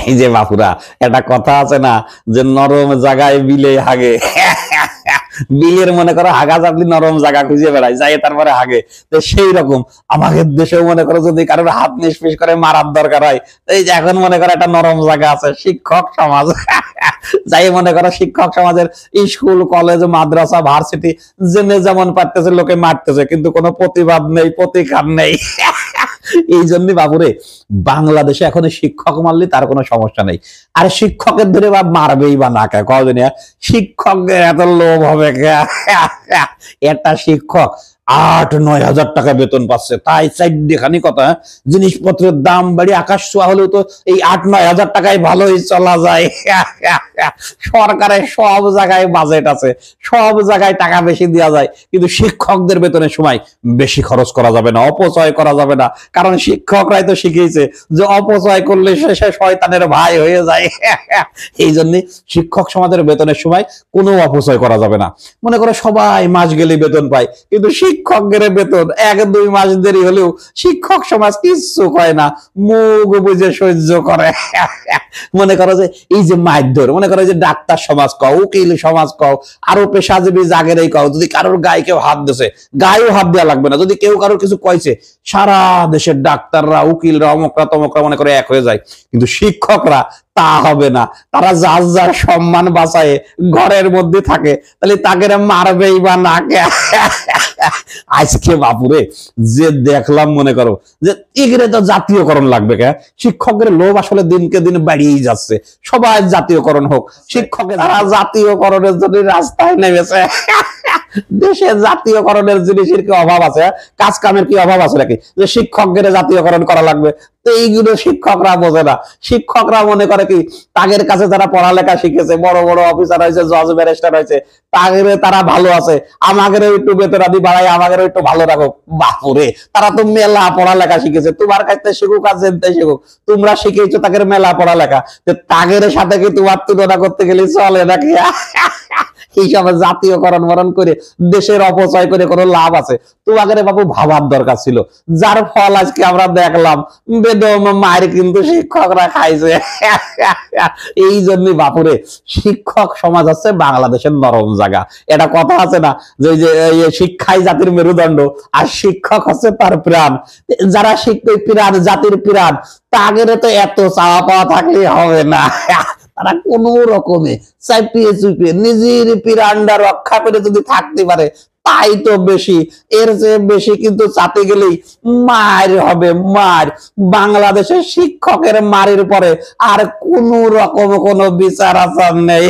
এই যে বাপুরা, একটা কথা আছে না যে নরম জায়গায় বিলে হাগে। বিলের মনে করো হাগা চাপলি নরম জায়গা খুঁজে বেড়ায়, যাই তারপরে হাগে। তো সেই রকম আমাদের দেশেও মনে করো যদি কারোর হাত নিষ্পিস করে মারার দরকার হয়, এই যে এখন মনে করো একটা নরম জায়গা আছে শিক্ষক সমাজ। যাই মনে করো শিক্ষক সমাজের স্কুল কলেজ মাদ্রাসা ভার্সিটি জেনে যেমন পারতেছে লোকে মারতেছে, কিন্তু কোনো প্রতিবাদ নেই, প্রতিকার নেই। এই জন্য বাবুরে বাংলাদেশে এখন শিক্ষক মারলে তার কোনো সমস্যা নেই। আর শিক্ষকের ধরে বা মারবেই বা না কে কদিন, শিক্ষকদের এত লোভ হবে কে? একটা শিক্ষক 8-9 হাজার টাকা বেতন পাচ্ছে, তাই চাইখানি কথা, জিনিসপত্রের দাম বাড়ি আকাশ ছোঁয়া হলেও তো এই 8-9 হাজার টাকায় ভালোই চলা যায়। সরকারের সব জায়গায় বাজেট আছে, সব জায়গায় টাকা বেশি দেওয়া যায়, কিন্তু শিক্ষকদের বেতনের সময় বেশি খরচ করা যাবে না, অপচয় করা যাবে না। কারণ শিক্ষকরাই তো শিখিয়েছে যে অপচয় করলে শেষে শয়তানের ভাই হয়ে যায়। এই জন্য শিক্ষক সমাজের বেতনের সময় কোনো অপচয় করা যাবে না। মনে করো সবাই মাস গেলে বেতন পায়, কিন্তু শিক্ষকদের বেতন 1-2 মাস দেরি হলেও শিক্ষক সমাজ কিচ্ছু কয় না, মুখ বুঝে সহ্য করে। মনে করো যে এই যে মারধর, মনে করো যে ডাক্তার সমাজ কও, উকিল সমাজ কও, আরো পেশাজীবী জাগেরাই কও, যদি কারোর গায়ে কেউ হাত দিছে, গায়েও হাত দেওয়া লাগবে না। যদি কেউ কারোর কিছু কইছে, সারা দেশের ডাক্তাররা উকিলরা অমকরা তমকরা মনে করে এক হয়ে যায়, কিন্তু শিক্ষকরা তা হবে না। তারা যার যার সম্মান বাঁচায় ঘরের মধ্যে থাকে, তাহলে তাকে মারবেই বা না কে? আজকে বাপুরে যে দেখলাম, মনে করো যে এগুলো তো জাতীয়করণ লাগবে কে? শিক্ষকের লোভ আসলে দিনকে দিন বাড়িয়েই যাচ্ছে। সবাই জাতীয়করণ হোক, শিক্ষকের তারা জাতীয়করণের জন্য রাস্তায় নেমেছে। দেশে জাতীয়করণের জিনিসের কি অভাব আছে? কাজ কামের কি অভাব আছে নাকি যে শিক্ষকদের জাতীয়করণ করা লাগবে? তো এইগুলো শিক্ষকরা বোঝে না। শিক্ষকরা মনে করে কি তাদের কাছে যারা পড়ালেখা শিখেছে, বড় বড় অফিসার হয়েছে, জজ ব্যারিস্টার হয়েছে, তারা ভালো আছে, আমাদের একটু বেতন আদি বাড়াই, আমাদের একটু ভালো রাখো। বাপুরে, তারা তো মেলা পড়ালেখা শিখেছে, তোমার কাছে শিখুক আর জেনতে শিখুক, তোমরা শিখেছো তাদের মেলা পড়ালেখা, তাদের সাথে কি তোমার তুলনা করতে গেলে চলে নাকি? এইসব জাতীয়করণ মরণ করে দেশের অপচয় করে কোনো লাভ আছে? তোমাদের বাবু ভাবার দরকার ছিল, যার ফল আজকে আমরা দেখলাম। বেদম মায়ের কিন্তু শিক্ষকরা খাইছে। এই জন্য বাপুরে শিক্ষক সমাজ হচ্ছে বাংলাদেশের নরম জায়গা। এটা কথা আছে না যে শিক্ষাই জাতির মেরুদণ্ড, আর শিক্ষক হচ্ছে তার প্রাণ। যারা শিক্ষক প্রাণ, জাতির প্রাণ, তাদের তো এত চাওয়া পাওয়া থাকলে হবে না। তারা কোন রকমে চাপিয়ে চুপিয়ে নিজের প্রাণটা রক্ষা করে যদি থাকতে পারে, তাই তো বেশি। এর চেয়ে বেশি কিন্তু চাতে গেলেই মার হবে, মার। বাংলাদেশের শিক্ষকের মারের পরে আর কোন রকম কোনো বিচার আচার নেই।